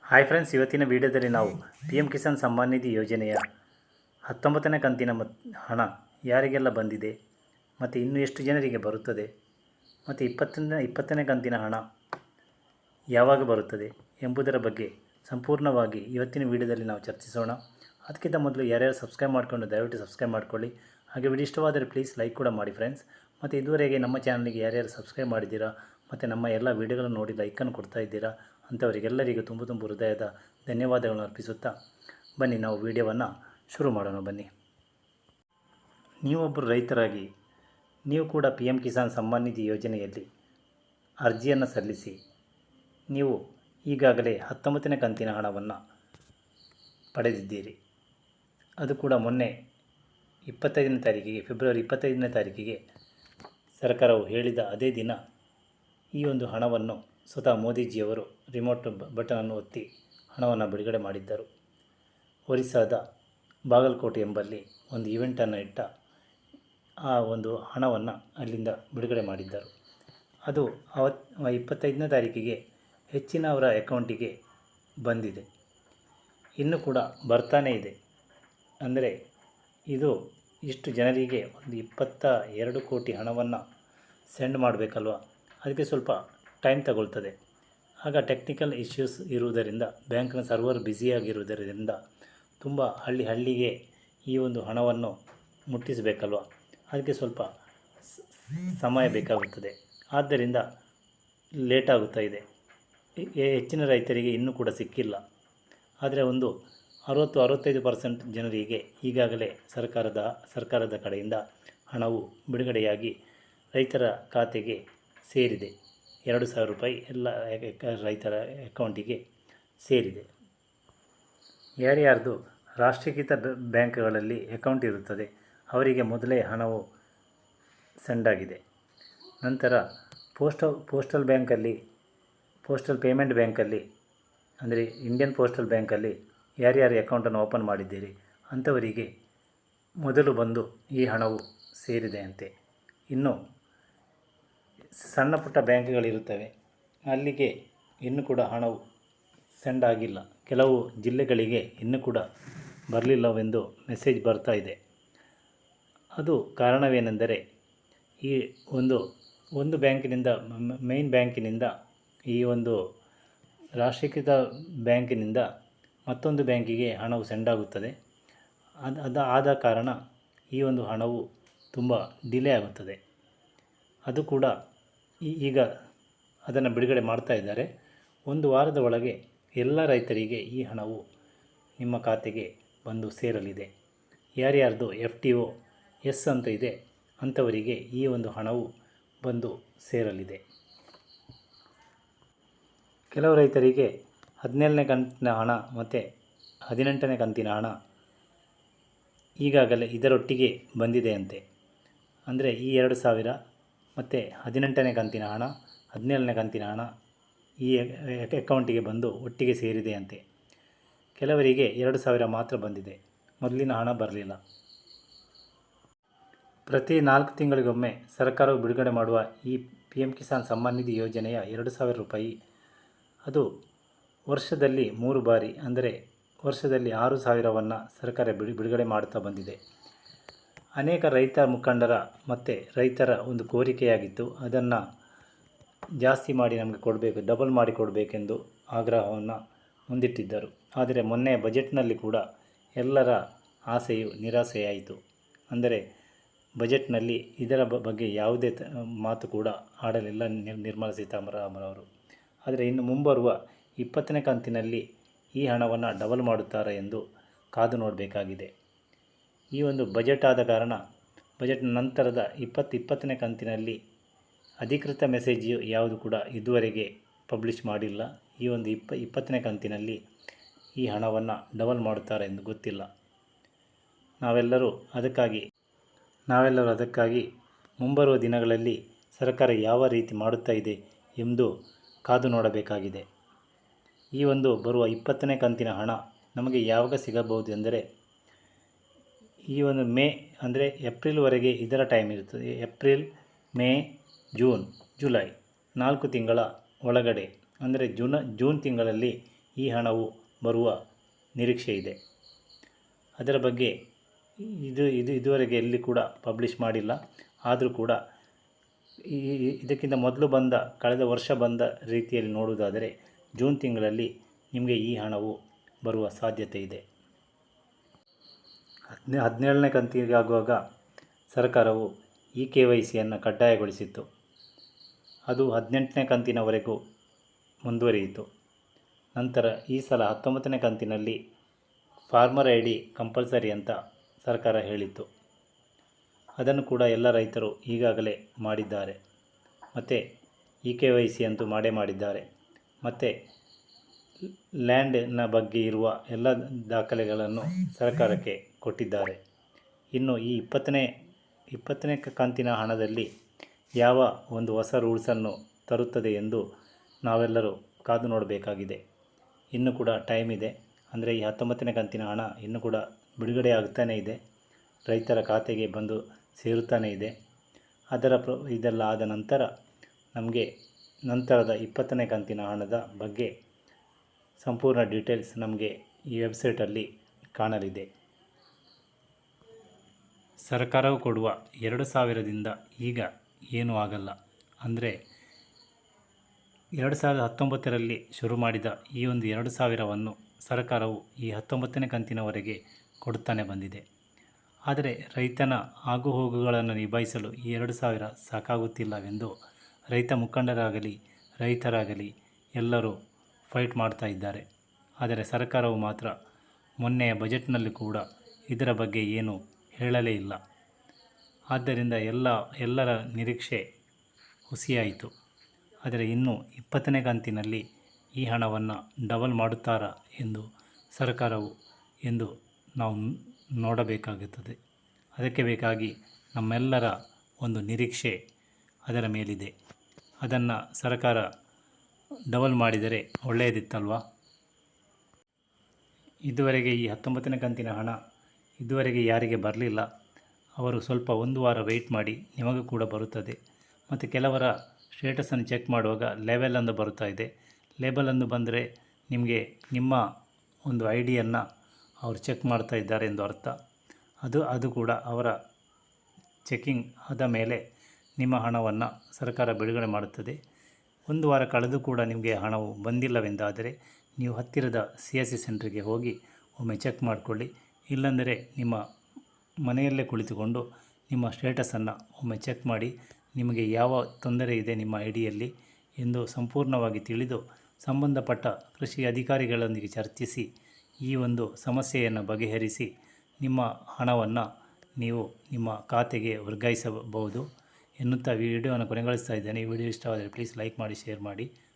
Hi friends, ಇವತ್ತಿನ ವಿಡಿಯೋದಲ್ಲಿ ನಾವು ಪಿ ಎಮ್ ಕಿಸಾನ್ ಸಮ್ಮಾನ್ ನಿಧಿ ಯೋಜನೆಯ 19ನೇ ಕಂತಿನ ಹಣ ಯಾರಿಗೆಲ್ಲ ಬಂದಿದೆ ಮತ್ತು ಇನ್ನೂ ಎಷ್ಟು ಜನರಿಗೆ ಬರುತ್ತದೆ ಮತ್ತು 20ನೇ ಕಂತಿನ ಹಣ ಯಾವಾಗ ಬರುತ್ತದೆ ಎಂಬುದರ ಬಗ್ಗೆ ಸಂಪೂರ್ಣವಾಗಿ ಇವತ್ತಿನ ವಿಡಿಯೋದಲ್ಲಿ ನಾವು ಚರ್ಚಿಸೋಣ. ಅದಕ್ಕಿಂತ ಮೊದಲು ಯಾರ್ಯಾರು ಸಬ್ಸ್ಕ್ರೈಬ್ ಮಾಡಿಕೊಂಡು ದಯವಿಟ್ಟು ಸಬ್ಸ್ಕ್ರೈಬ್ ಮಾಡಿಕೊಳ್ಳಿ. ಹಾಗೆ ವಿಡಿಯೋ ಇಷ್ಟವಾದರೆ ಪ್ಲೀಸ್ ಲೈಕ್ ಕೂಡ ಮಾಡಿ ಫ್ರೆಂಡ್ಸ್. ಮತ್ತು ಇದುವರೆಗೆ ನಮ್ಮ ಚಾನಲ್ಗೆ ಯಾರ್ಯಾರು ಸಬ್ಸ್ಕ್ರೈಬ್ ಮಾಡಿದ್ದೀರಾ ಮತ್ತು ನಮ್ಮ ಎಲ್ಲ ವಿಡಿಯೋಗಳನ್ನು ನೋಡಿ ಲೈಕನ್ನು ಕೊಡ್ತಾ ಇದ್ದೀರಾ ಅಂಥವರಿಗೆಲ್ಲರಿಗೂ ತುಂಬ ಹೃದಯದ ಧನ್ಯವಾದಗಳನ್ನು ಅರ್ಪಿಸುತ್ತಾ ಬನ್ನಿ ನಾವು ವಿಡಿಯೋವನ್ನು ಶುರು ಮಾಡೋಣ. ಬನ್ನಿ, ನೀವೊಬ್ಬರು ರೈತರಾಗಿ ನೀವು ಕೂಡ ಪಿ ಎಮ್ ಕಿಸಾನ್ ಸಮ್ಮಾನ್ ನಿಧಿ ಯೋಜನೆಯಲ್ಲಿ ಅರ್ಜಿಯನ್ನು ಸಲ್ಲಿಸಿ ನೀವು ಈಗಾಗಲೇ 19ನೇ ಕಂತಿನ ಹಣವನ್ನು ಪಡೆದಿದ್ದೀರಿ. ಅದು ಕೂಡ ಮೊನ್ನೆ 25ನೇ ತಾರೀಕಿಗೆ, ಫೆಬ್ರವರಿ 25ನೇ ತಾರೀಕಿಗೆ ಸರ್ಕಾರವು ಹೇಳಿದ ಅದೇ ದಿನ ಈ ಒಂದು ಹಣವನ್ನು ಸ್ವತಃ ಮೋದಿಜಿಯವರು ರಿಮೋಟ್ ಬಟನನ್ನು ಒತ್ತಿ ಹಣವನ್ನು ಬಿಡುಗಡೆ ಮಾಡಿದ್ದರು. ಒರಿಸ್ಸಾದ ಬಾಗಲಕೋಟೆ ಎಂಬಲ್ಲಿ ಒಂದು ಈವೆಂಟನ್ನು ಇಟ್ಟ ಆ ಒಂದು ಹಣವನ್ನು ಅಲ್ಲಿಂದ ಬಿಡುಗಡೆ ಮಾಡಿದ್ದರು. ಅದು 25ನೇ ತಾರೀಕಿಗೆ ಹೆಚ್ಚಿನವರ ಅಕೌಂಟಿಗೆ ಬಂದಿದೆ, ಇನ್ನೂ ಕೂಡ ಬರ್ತಾನೇ ಇದೆ. ಅಂದರೆ ಇದು ಇಷ್ಟು ಜನರಿಗೆ ಒಂದು 22 ಕೋಟಿ ಹಣವನ್ನು ಸೆಂಡ್ ಮಾಡಬೇಕಲ್ವ, ಅದಕ್ಕೆ ಸ್ವಲ್ಪ ಟೈಮ್ ತಗೊಳ್ತದೆ. ಆಗ ಟೆಕ್ನಿಕಲ್ ಇಶ್ಯೂಸ್ ಇರುವುದರಿಂದ ಬ್ಯಾಂಕ್ನ ಸರ್ವರ್ ಬ್ಯುಸಿಯಾಗಿರುವುದರಿಂದ ತುಂಬ ಹಳ್ಳಿಗೆ ಈ ಒಂದು ಹಣವನ್ನು ಮುಟ್ಟಿಸಬೇಕಲ್ವ, ಅದಕ್ಕೆ ಸ್ವಲ್ಪ ಸಮಯ ಬೇಕಾಗುತ್ತದೆ. ಆದ್ದರಿಂದ ಲೇಟ್ ಆಗುತ್ತಾ ಇದೆ. ಹೆಚ್ಚಿನ ರೈತರಿಗೆ ಇನ್ನೂ ಕೂಡ ಸಿಕ್ಕಿಲ್ಲ. ಆದರೆ ಒಂದು 60-65% ಜನರಿಗೆ ಈಗಾಗಲೇ ಸರ್ಕಾರದ ಕಡೆಯಿಂದ ಹಣವು ಬಿಡುಗಡೆಯಾಗಿ ರೈತರ ಖಾತೆಗೆ ಸೇರಿದೆ. 2,000 ರೂಪಾಯಿ ಎಲ್ಲ ರೈತರ ಅಕೌಂಟಿಗೆ ಸೇರಿದೆ. ಯಾರ್ಯಾರ್ದು ರಾಷ್ಟ್ರೀಕೃತ ಬ್ಯಾಂಕ್ಗಳಲ್ಲಿ ಅಕೌಂಟ್ ಇರುತ್ತದೆ ಅವರಿಗೆ ಮೊದಲೇ ಹಣವು ಸೆಂಡ್ ಆಗಿದೆ. ನಂತರ ಪೋಸ್ಟಲ್ ಪೇಮೆಂಟ್ ಬ್ಯಾಂಕಲ್ಲಿ ಅಂದರೆ ಇಂಡಿಯನ್ ಪೋಸ್ಟಲ್ ಬ್ಯಾಂಕಲ್ಲಿ ಯಾರ್ಯಾರು ಅಕೌಂಟನ್ನು ಓಪನ್ ಮಾಡಿದ್ದೀರಿ ಅಂಥವರಿಗೆ ಮೊದಲು ಬಂದು ಈ ಹಣವು ಸೇರಿದೆ ಅಂತೆ. ಇನ್ನು ಸಣ್ಣ ಪುಟ್ಟ ಬ್ಯಾಂಕ್ಗಳಿರುತ್ತವೆ, ಅಲ್ಲಿಗೆ ಇನ್ನೂ ಕೂಡ ಹಣವು ಸೆಂಡ್ ಆಗಿಲ್ಲ. ಕೆಲವು ಜಿಲ್ಲೆಗಳಿಗೆ ಇನ್ನೂ ಕೂಡ ಬರಲಿಲ್ಲವೆಂದು ಮೆಸೇಜ್ ಬರ್ತಾ ಇದೆ. ಅದು ಕಾರಣವೇನೆಂದರೆ ಈ ಒಂದು ಬ್ಯಾಂಕಿನಿಂದ, ಮೇನ್ ಬ್ಯಾಂಕಿನಿಂದ, ಈ ಒಂದು ರಾಷ್ಟ್ರೀಕೃತ ಬ್ಯಾಂಕಿನಿಂದ ಮತ್ತೊಂದು ಬ್ಯಾಂಕಿಗೆ ಹಣವು ಸೆಂಡ್ ಆಗುತ್ತದೆ. ಆದ ಕಾರಣ ಈ ಒಂದು ಹಣವು ತುಂಬ ಡಿಲೇ ಆಗುತ್ತದೆ. ಅದು ಕೂಡ ಈಗ ಅದನ್ನು ಬಿಡುಗಡೆ ಮಾಡ್ತಾ ಇದ್ದಾರೆ. ಒಂದು ವಾರದ ಒಳಗೆ ಎಲ್ಲ ರೈತರಿಗೆ ಈ ಹಣವು ನಿಮ್ಮ ಖಾತೆಗೆ ಬಂದು ಸೇರಲಿದೆ. ಯಾರ್ಯಾರ್ದು FTO ಎಸ್ ಅಂತ ಇದೆ ಅಂಥವರಿಗೆ ಈ ಒಂದು ಹಣವು ಬಂದು ಸೇರಲಿದೆ. ಕೆಲವು ರೈತರಿಗೆ 17ನೇ ಕಂತಿನ ಹಣ ಮತ್ತು 18ನೇ ಕಂತಿನ ಹಣ ಈಗಾಗಲೇ ಇದರೊಟ್ಟಿಗೆ ಬಂದಿದೆ ಅಂತೆ. ಅಂದರೆ ಈ 2,000 ಮತ್ತು 18ನೇ ಕಂತಿನ ಹಣ, 17ನೇ ಕಂತಿನ ಹಣ ಈ ಅಕೌಂಟಿಗೆ ಬಂದು ಒಟ್ಟಿಗೆ ಸೇರಿದೆ ಅಂತೆ. ಕೆಲವರಿಗೆ 2,000 ಮಾತ್ರ ಬಂದಿದೆ, ಮೊದಲಿನ ಹಣ ಬರಲಿಲ್ಲ. ಪ್ರತಿ 4 ತಿಂಗಳಿಗೊಮ್ಮೆ ಸರ್ಕಾರವು ಬಿಡುಗಡೆ ಮಾಡುವ ಈ ಪಿ ಎಮ್ ಕಿಸಾನ್ ಸಮ್ಮಾನ್ ನಿಧಿ ಯೋಜನೆಯ 2,000 ರೂಪಾಯಿ ಅದು ವರ್ಷದಲ್ಲಿ 3 ಬಾರಿ, ಅಂದರೆ ವರ್ಷದಲ್ಲಿ 6,000ವನ್ನು ಸರ್ಕಾರ ಬಿಡುಗಡೆ ಮಾಡುತ್ತಾ ಬಂದಿದೆ. ಅನೇಕ ರೈತ ಮುಖಂಡರ ಮತ್ತು ರೈತರ ಒಂದು ಕೋರಿಕೆಯಾಗಿತ್ತು, ಅದನ್ನು ಜಾಸ್ತಿ ಮಾಡಿ ನಮಗೆ ಕೊಡಬೇಕು, ಡಬಲ್ ಮಾಡಿ ಕೊಡಬೇಕೆಂದು ಆಗ್ರಹವನ್ನು ಮುಂದಿಟ್ಟಿದ್ದರು. ಆದರೆ ಮೊನ್ನೆ ಬಜೆಟ್ನಲ್ಲಿ ಕೂಡ ಎಲ್ಲರ ಆಸೆಯು ನಿರಾಸೆಯಾಯಿತು. ಅಂದರೆ ಬಜೆಟ್ನಲ್ಲಿ ಇದರ ಬಗ್ಗೆ ಯಾವುದೇ ಮಾತು ಕೂಡ ಆಡಲಿಲ್ಲ ನಿರ್ಮಲಾ ಸೀತಾರಾಮನ್ ಅವರು. ಆದರೆ ಇನ್ನು ಮುಂಬರುವ 20ನೇ ಕಂತಿನಲ್ಲಿ ಈ ಹಣವನ್ನು ಡಬಲ್ ಮಾಡುತ್ತಾರೆ ಎಂದು ಕಾದು ನೋಡಬೇಕಾಗಿದೆ. ಈ ಒಂದು ಬಜೆಟ್ ಆದ ಕಾರಣ ಬಜೆಟ್ ನಂತರದ 20ನೇ ಕಂತಿನಲ್ಲಿ ಅಧಿಕೃತ ಮೆಸೇಜ್ ಯಾವುದು ಕೂಡ ಇದುವರೆಗೆ ಪಬ್ಲಿಷ್ ಮಾಡಿಲ್ಲ. ಈ ಒಂದು 20ನೇ ಕಂತಿನಲ್ಲಿ ಈ ಹಣವನ್ನು ಡಬಲ್ ಮಾಡುತ್ತಾರೆ ಎಂದು ಗೊತ್ತಿಲ್ಲ. ನಾವೆಲ್ಲರೂ ಅದಕ್ಕಾಗಿ ಮುಂಬರುವ ದಿನಗಳಲ್ಲಿ ಸರ್ಕಾರ ಯಾವ ರೀತಿ ಮಾಡುತ್ತಾ ಇದೆ ಎಂದು ಕಾದು ನೋಡಬೇಕಾಗಿದೆ. ಈ ಒಂದು ಬರುವ 20ನೇ ಕಂತಿನ ಹಣ ನಮಗೆ ಯಾವಾಗ ಸಿಗಬಹುದು ಎಂದರೆ ಈ ಒಂದು ಮೇ, ಅಂದರೆ ಏಪ್ರಿಲ್ವರೆಗೆ ಇದರ ಟೈಮ್ ಇರುತ್ತದೆ. ಏಪ್ರಿಲ್, ಮೇ, ಜೂನ್, ಜುಲೈ 4 ತಿಂಗಳ ಒಳಗಡೆ, ಅಂದರೆ ಜೂನ್ ತಿಂಗಳಲ್ಲಿ ಈ ಹಣವು ಬರುವ ನಿರೀಕ್ಷೆ ಇದೆ. ಅದರ ಬಗ್ಗೆ ಇದುವರೆಗೆ ಎಲ್ಲಿ ಕೂಡ ಪಬ್ಲಿಷ್ ಮಾಡಿಲ್ಲ. ಆದರೂ ಕೂಡ ಇದಕ್ಕಿಂತ ಮೊದಲು ಕಳೆದ ವರ್ಷ ಬಂದ ರೀತಿಯಲ್ಲಿ ನೋಡುವುದಾದರೆ ಜೂನ್ ತಿಂಗಳಲ್ಲಿ ನಿಮಗೆ ಈ ಹಣವು ಬರುವ ಸಾಧ್ಯತೆ ಇದೆ. 17ನೇ ಕಂತಿಗಾಗುವಾಗ ಸರ್ಕಾರವು KYCಯನ್ನು ಕಡ್ಡಾಯಗೊಳಿಸಿತ್ತು. ಅದು 18ನೇ ಕಂತಿನವರೆಗೂ ಮುಂದುವರಿಯಿತು. ನಂತರ ಈ ಸಲ 19ನೇ ಕಂತಿನಲ್ಲಿ ಫಾರ್ಮರ್ ID ಕಂಪಲ್ಸರಿ ಅಂತ ಸರ್ಕಾರ ಹೇಳಿತ್ತು. ಅದನ್ನು ಕೂಡ ಎಲ್ಲ ರೈತರು ಈಗಾಗಲೇ ಮಾಡಿದ್ದಾರೆ. ಮತ್ತು KYC ಅಂತೂ ಮಾಡಿದ್ದಾರೆ. ಮತ್ತು ಲ್ಯಾಂಡ್ನ ಬಗ್ಗೆ ಇರುವ ಎಲ್ಲ ದಾಖಲೆಗಳನ್ನು ಸರ್ಕಾರಕ್ಕೆ ಕೊಟ್ಟಿದ್ದಾರೆ. ಇನ್ನು ಈ 20ನೇ ಕಂತಿನ ಹಣದಲ್ಲಿ ಯಾವ ಒಂದು ಹೊಸ ರೂಲ್ಸನ್ನು ತರುತ್ತದೆ ಎಂದು ನಾವೆಲ್ಲರೂ ಕಾದು ನೋಡಬೇಕಾಗಿದೆ. ಇನ್ನೂ ಕೂಡ ಟೈಮ್ ಇದೆ. ಅಂದರೆ ಈ 19ನೇ ಕಂತಿನ ಹಣ ಇನ್ನೂ ಕೂಡ ಬಿಡುಗಡೆ ಆಗ್ತಾನೇ ಇದೆ, ರೈತರ ಖಾತೆಗೆ ಬಂದು ಸೇರುತ್ತಾನೇ ಇದೆ. ಇದೆಲ್ಲ ಆದ ನಂತರ ನಮಗೆ ನಂತರದ 20ನೇ ಕಂತಿನ ಹಣದ ಬಗ್ಗೆ ಸಂಪೂರ್ಣ ಡೀಟೇಲ್ಸ್ ನಮಗೆ ಈ ವೆಬ್ಸೈಟಲ್ಲಿ ಕಾಣಲಿದೆ. ಸರ್ಕಾರವು ಕೊಡುವ 2000ದಿಂದ ಈಗ ಏನೂ ಆಗಲ್ಲ. ಅಂದರೆ 2019ರಲ್ಲಿ ಶುರು ಮಾಡಿದ ಈ ಒಂದು 2000ವನ್ನು ಸರ್ಕಾರವು ಈ 19ನೇ ಕಂತಿನವರೆಗೆ ಕೊಡುತ್ತಾನೆ ಬಂದಿದೆ. ಆದರೆ ರೈತನ ಆಗುಹೋಗುಗಳನ್ನು ನಿಭಾಯಿಸಲು ಈ 2000 ಸಾಕಾಗುತ್ತಿಲ್ಲವೆಂದು ರೈತ ಮುಖಂಡರಾಗಲಿ ರೈತರಾಗಲಿ ಎಲ್ಲರೂ ಫೈಟ್ ಮಾಡ್ತಾ ಇದ್ದಾರೆ. ಆದರೆ ಸರ್ಕಾರವು ಮಾತ್ರ ಮೊನ್ನೆಯ ಬಜೆಟ್ನಲ್ಲಿ ಕೂಡ ಇದರ ಬಗ್ಗೆ ಏನೂ ಹೇಳಲೇ ಇಲ್ಲ. ಆದ್ದರಿಂದ ಎಲ್ಲರ ನಿರೀಕ್ಷೆ ಹುಸಿಯಾಯಿತು. ಆದರೆ ಇನ್ನು 20ನೇ ಕಂತಿನಲ್ಲಿ ಈ ಹಣವನ್ನು ಡಬಲ್ ಮಾಡುತ್ತಾರಾ ಎಂದು ಸರ್ಕಾರವು ಎಂದು ನಾವು ನೋಡಬೇಕಾಗುತ್ತದೆ. ಅದಕ್ಕೆ ಬೇಕಾಗಿ ನಮ್ಮೆಲ್ಲರ ಒಂದು ನಿರೀಕ್ಷೆ ಅದರ ಮೇಲಿದೆ. ಅದನ್ನು ಸರ್ಕಾರ ಡಬಲ್ ಮಾಡಿದರೆ ಒಳ್ಳೆಯದಿತ್ತಲ್ವಾ? ಇದುವರೆಗೆ ಈ 19ನೇ ಕಂತಿನ ಹಣ ಇದುವರೆಗೆ ಯಾರಿಗೆ ಬರಲಿಲ್ಲ ಅವರು ಸ್ವಲ್ಪ ಒಂದು ವಾರ ವೆಯ್ಟ್ ಮಾಡಿ, ನಿಮಗೂ ಕೂಡ ಬರುತ್ತದೆ. ಮತ್ತು ಕೆಲವರ ಸ್ಟೇಟಸನ್ನು ಚೆಕ್ ಮಾಡುವಾಗ ಲೇಬಲ್ ಎಂದು ಬರುತ್ತಾ ಇದೆ. ಲೇಬಲ್ ಎಂದು ಬಂದರೆ ನಿಮಗೆ ನಿಮ್ಮ ಒಂದು ID-ಯನ್ನು ಅವರು ಚೆಕ್ ಮಾಡ್ತಾ ಇದ್ದಾರೆ ಎಂದು ಅರ್ಥ. ಅದು ಕೂಡ ಅವರ ಚೆಕಿಂಗ್ ಆದ ಮೇಲೆ ನಿಮ್ಮ ಹಣವನ್ನು ಸರ್ಕಾರ ಬಿಡುಗಡೆ ಮಾಡುತ್ತದೆ. ಒಂದು ವಾರ ಕಳೆದು ಕೂಡ ನಿಮಗೆ ಹಣವು ಬಂದಿಲ್ಲವೆಂದಾದರೆ ನೀವು ಹತ್ತಿರದ CSC ಸೆಂಟ್ರಿಗೆ ಹೋಗಿ ಒಮ್ಮೆ ಚೆಕ್ ಮಾಡಿಕೊಳ್ಳಿ. ಇಲ್ಲಾಂದರೆ ನಿಮ್ಮ ಮನೆಯಲ್ಲೇ ಕುಳಿತುಕೊಂಡು ನಿಮ್ಮ ಸ್ಟೇಟಸನ್ನು ಒಮ್ಮೆ ಚೆಕ್ ಮಾಡಿ, ನಿಮಗೆ ಯಾವ ತೊಂದರೆ ಇದೆ ನಿಮ್ಮ ID-ಯಲ್ಲಿ ಎಂದು ಸಂಪೂರ್ಣವಾಗಿ ತಿಳಿದು ಸಂಬಂಧಪಟ್ಟ ಕೃಷಿ ಅಧಿಕಾರಿಗಳೊಂದಿಗೆ ಚರ್ಚಿಸಿ ಈ ಒಂದು ಸಮಸ್ಯೆಯನ್ನು ಬಗೆಹರಿಸಿ ನಿಮ್ಮ ಹಣವನ್ನು ನೀವು ನಿಮ್ಮ ಖಾತೆಗೆ ವರ್ಗಾಯಿಸಬಹುದು ಎನ್ನುತ್ತಾ ವಿಡಿಯೋವನ್ನು ಕೊನೆಗೊಳಿಸ್ತಾ ಇದ್ದೇನೆ. ಈ ವಿಡಿಯೋ ಇಷ್ಟವಾದರೆ ಪ್ಲೀಸ್ ಲೈಕ್ ಮಾಡಿ, ಶೇರ್ ಮಾಡಿ.